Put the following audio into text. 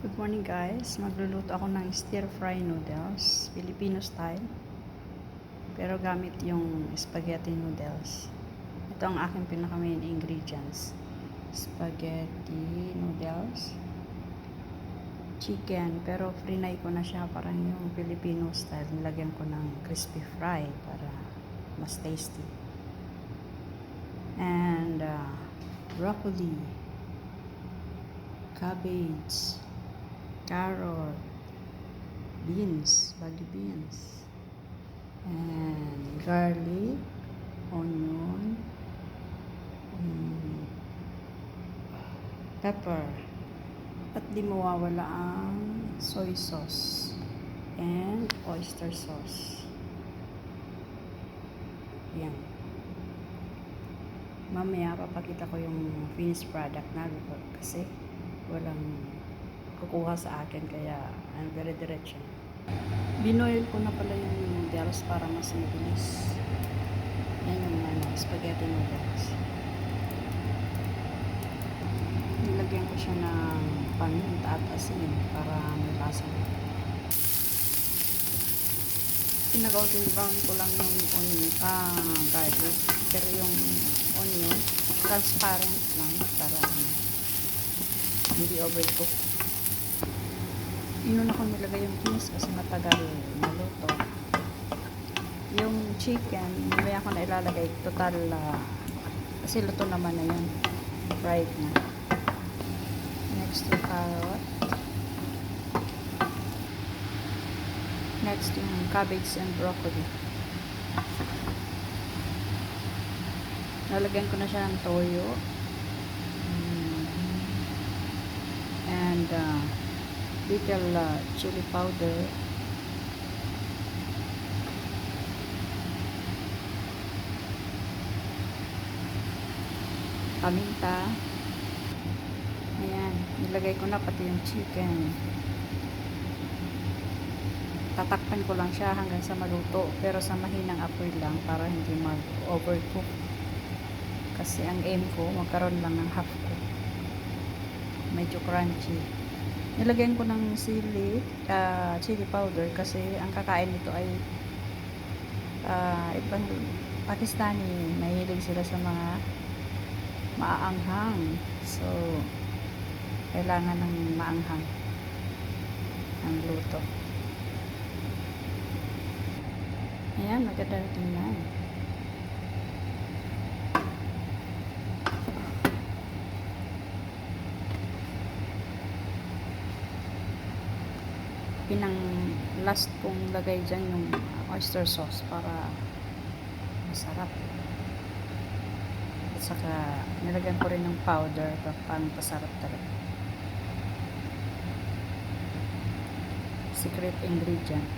Good morning guys, magluluto ako ng stir fry noodles, Filipino style, pero gamit yung spaghetti noodles. Ito ang aking pinaka main ingredients: spaghetti noodles, chicken, pero frinay ko na siya parang yung Filipino style. Nilagyan ko ng crispy fry para mas tasty, and broccoli, cabbage, carrot, beans, baggy beans, and garlic, onion, pepper, at di mawawala ang soy sauce and oyster sauce. Yan. Mamaya papakita ko yung finished product na kasi walang kukuha sa akin, kaya I'm very diretso. Binoil ko na pala yung noodles para mas mabilis. Yan yung spaghetti noodles. Nilagyan ko siya ng paminta at asin para may lasa. Pinag-golden brown ko lang yung garlic, pero yung onion transparent lang para hindi overcook. Inuna ko nilagay yung cheese kasi matagal maluto. Yung chicken, mamaya ko na ilalagay. Total, kasi luto naman na yun. Fried na. Next yung carrot. Next yung cabbage and broccoli. Nalagyan ko na siya ng toyo. And little chili powder, paminta. Ayan, nilagay ko na pati yung chicken. Tatakpan ko lang siya hanggang sa maluto, pero sa mahinang apoy lang para hindi mag-overcook, kasi ang aim ko magkaroon lang ng half cook, medyo crunchy. Nilagyan ko ng chili powder kasi ang kakain nito ay ibang Pakistani. Mahilig sila sa mga maaanghang. So, kailangan ng maanghang ang luto. Ayan, maganda tingnan. Pinang last kong lagay dyan yung oyster sauce para masarap. At saka nilagyan ko rin ng powder pang pasarap talaga. Secret ingredient.